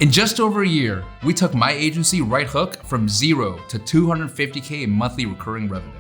In just over a year, we took my agency, Right Hook, from zero to $250K in monthly recurring revenue.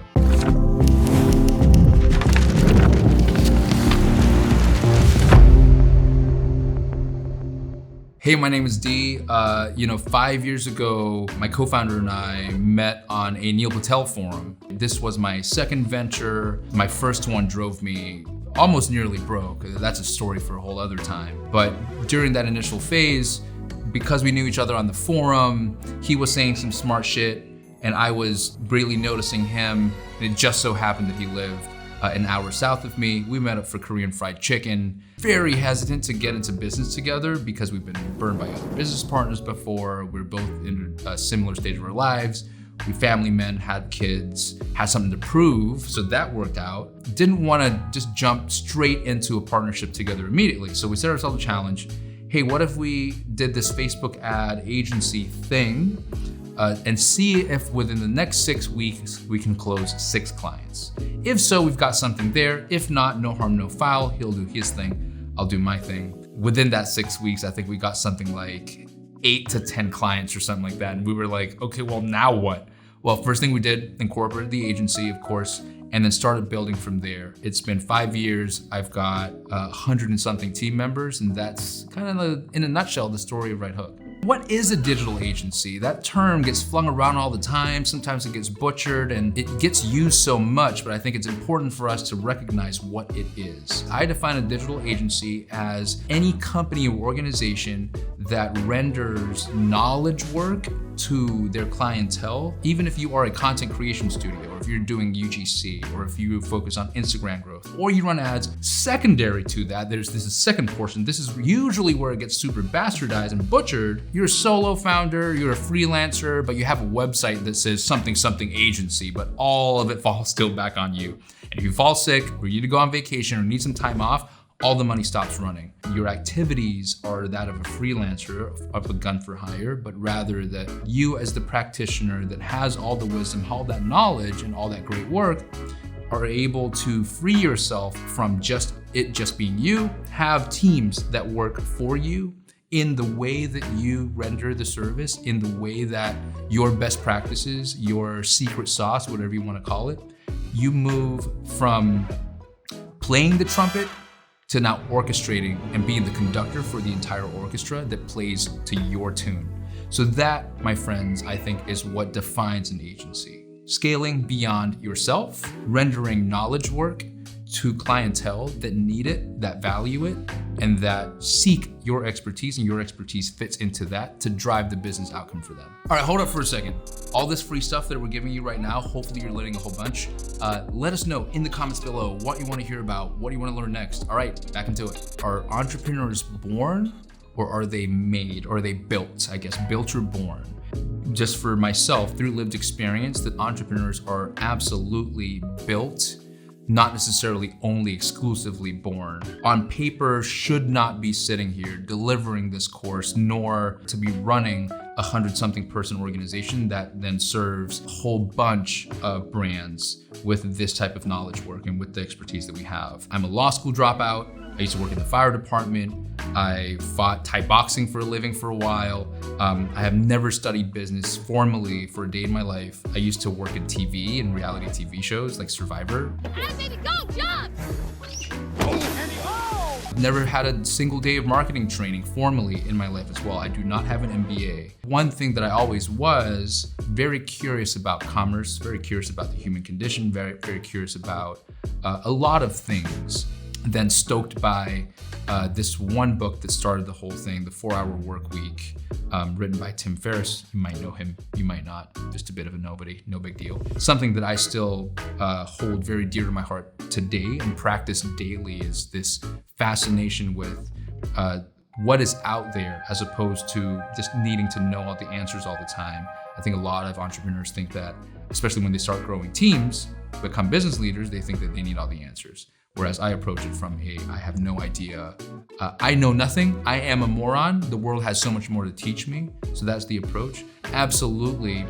Hey, my name is D. 5 years ago, my co-founder and I met on a Neil Patel forum. This was my second venture. My first one drove me almost nearly broke. That's a story for a whole other time. But during that initial phase, because we knew each other on the forum, he was saying some smart shit and I was really noticing him. And it just so happened that he lived an hour south of me. We met up for Korean fried chicken. Very hesitant to get into business together because we've been burned by other business partners before. We're both in a similar stage of our lives. We family men, had kids, had something to prove, so that worked out. Didn't want to just jump straight into a partnership together immediately. So we set ourselves a challenge. Hey, what if we did this Facebook ad agency thing and see if within the next 6 weeks we can close 6 clients? If so, we've got something there. If not, no harm, no foul. He'll do his thing, I'll do my thing. Within that 6 weeks, I think we got something like 8 to 10 clients or something like that. And we were like, okay, well, now what? Well, first thing we did, incorporated the agency, of course, and then started building from there. It's been 5 years. I've got 100 and something team members, and that's kind of, in a nutshell, the story of Right Hook. What is a digital agency? That term gets flung around all the time. Sometimes it gets butchered and it gets used so much, but I think it's important for us to recognize what it is. I define a digital agency as any company or organization that renders knowledge work to their clientele, even if you are a content creation studio, or if you're doing UGC, or if you focus on Instagram growth, or you run ads. Secondary to that, there's this second portion. This is usually where it gets super bastardized and butchered. You're a solo founder, you're a freelancer, but you have a website that says something agency, but all of it falls still back on you. And if you fall sick, or you need to go on vacation, or need some time off, all the money stops running. Your activities are that of a freelancer, of a gun for hire, but rather that you as the practitioner that has all the wisdom, all that knowledge, and all that great work are able to free yourself from just being you, have teams that work for you in the way that you render the service, in the way that your best practices, your secret sauce, whatever you want to call it, you move from playing the trumpet to now orchestrating and being the conductor for the entire orchestra that plays to your tune. So that, my friends, I think is what defines an agency. Scaling beyond yourself, rendering knowledge work to clientele that need it, that value it, and that seek your expertise, and your expertise fits into that to drive the business outcome for them. All right, hold up for a second. All this free stuff that we're giving you right now, hopefully you're learning a whole bunch. Let us know in the comments below what you want to hear about, what you want to learn next. All right, back into it. Are entrepreneurs born, or are they made, or are they built? I guess built or born. Just for myself, through lived experience, that entrepreneurs are absolutely built, not necessarily only exclusively born. On paper, should not be sitting here delivering this course, nor to be running 100-something person organization that then serves a whole bunch of brands with this type of knowledge work and with the expertise that we have. I'm a law school dropout. I used to work in the fire department. I fought Thai boxing for a living for a while. I have never studied business formally for a day in my life. I used to work in TV and reality TV shows like Survivor. Hey, baby, go, jump! Never had a single day of marketing training formally in my life as well. I do not have an MBA. One thing that I always was very curious about commerce, very curious about the human condition, very, very curious about a lot of things. Then stoked by this one book that started the whole thing, The 4-Hour Workweek, written by Tim Ferriss. You might know him, you might not. Just a bit of a nobody, no big deal. Something that I still hold very dear to my heart today and practice daily is this fascination with what is out there as opposed to just needing to know all the answers all the time. I think a lot of entrepreneurs think that, especially when they start growing teams, become business leaders, they think that they need all the answers. Whereas I approach it from, hey, I have no idea. I know nothing. I am a moron. The world has so much more to teach me. So that's the approach. Absolutely,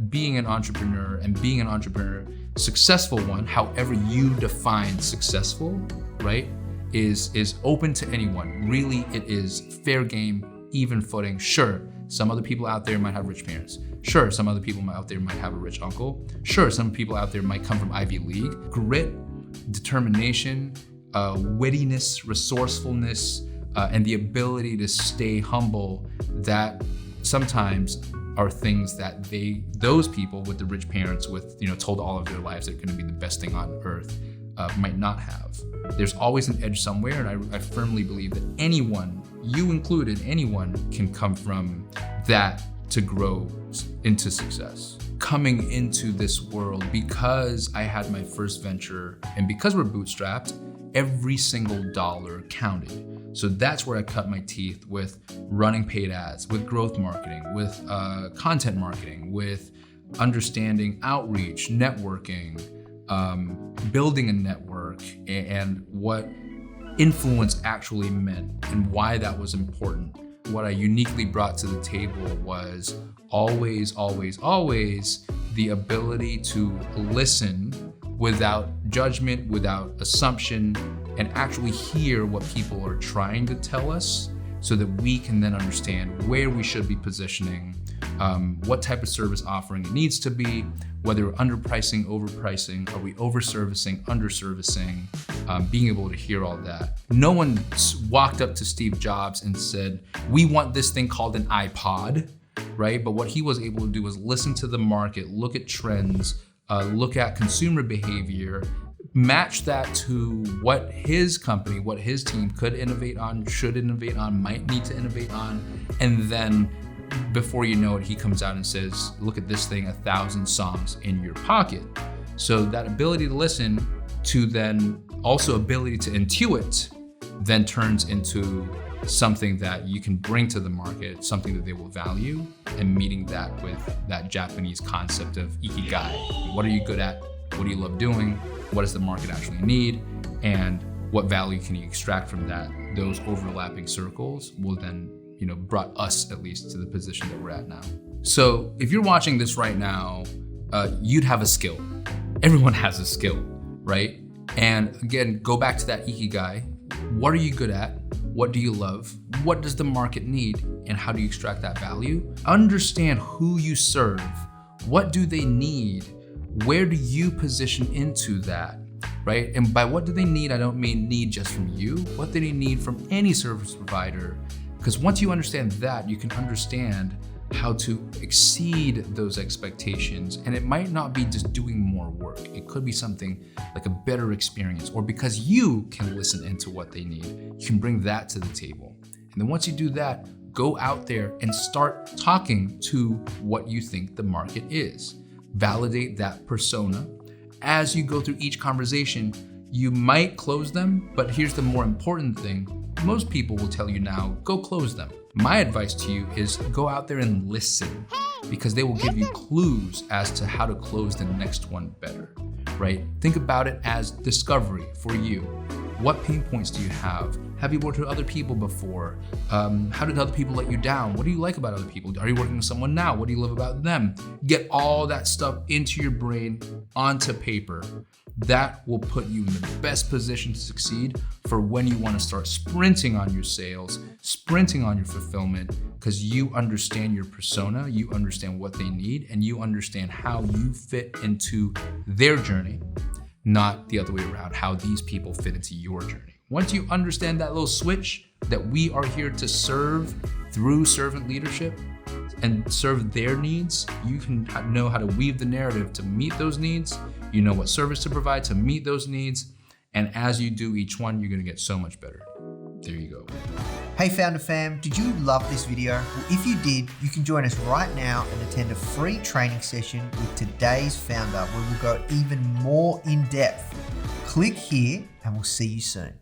being an entrepreneur and being an entrepreneur, successful one, however you define successful, right, is open to anyone. Really, it is fair game. even footing. Sure, some other people out there might have rich parents. Sure, some other people out there might have a rich uncle. Sure, some people out there might come from Ivy League. Grit, determination, wittiness, resourcefulness, and the ability to stay humble, that sometimes are things that those people with the rich parents told all of their lives they're gonna be the best thing on earth might not have. There's always an edge somewhere, and I firmly believe that anyone, you included, anyone can come from that to grow into success. Coming into this world, because I had my first venture and because we're bootstrapped, every single dollar counted. So that's where I cut my teeth with running paid ads, with growth marketing, with content marketing, with understanding outreach, networking, building a network, and what influence actually meant and why that was important. What I uniquely brought to the table was always, always, always the ability to listen without judgment, without assumption, and actually hear what people are trying to tell us so that we can then understand where we should be positioning, what type of service offering it needs to be, whether we're underpricing, overpricing, are we overservicing, underservicing, being able to hear all that. No one walked up to Steve Jobs and said, we want this thing called an iPod, right? But what he was able to do was listen to the market, look at trends, look at consumer behavior, match that to what his company, what his team could innovate on, should innovate on, might need to innovate on, and then before you know it, he comes out and says, look at this thing, 1,000 songs in your pocket. So that ability to listen to then also ability to intuit then turns into something that you can bring to the market, something that they will value, and meeting that with that Japanese concept of ikigai. What are you good at? What do you love doing? What does the market actually need? And what value can you extract from that? Those overlapping circles will then brought us at least to the position that we're at now. So if you're watching this right now, you'd have a skill. Everyone has a skill, right? And again, go back to that ikigai. What are you good at? What do you love? What does the market need? And how do you extract that value? Understand who you serve. What do they need? Where do you position into that, right? And by what do they need, I don't mean need just from you. What do they need from any service provider? Because once you understand that, you can understand how to exceed those expectations. And it might not be just doing more work. It could be something like a better experience, or because you can listen into what they need, you can bring that to the table. And then once you do that, go out there and start talking to what you think the market is. Validate that persona. As you go through each conversation, you might close them, but here's the more important thing. Most people will tell you now, go close them. My advice to you is go out there and listen, because they will give you clues as to how to close the next one better, right? Think about it as discovery for you. What pain points do you have? Have you worked with other people before? How did other people let you down? What do you like about other people? Are you working with someone now? What do you love about them? Get all that stuff into your brain, onto paper. That will put you in the best position to succeed for when you want to start sprinting on your sales, sprinting on your fulfillment, because you understand your persona, you understand what they need, and you understand how you fit into their journey, not the other way around, how these people fit into your journey. Once you understand that little switch that we are here to serve through servant leadership and serve their needs, you can know how to weave the narrative to meet those needs. You know what service to provide to meet those needs. And as you do each one, you're gonna get so much better. There you go. Hey Founder Fam, did you love this video? Well, if you did, you can join us right now and attend a free training session with today's founder where we'll go even more in depth. Click here and we'll see you soon.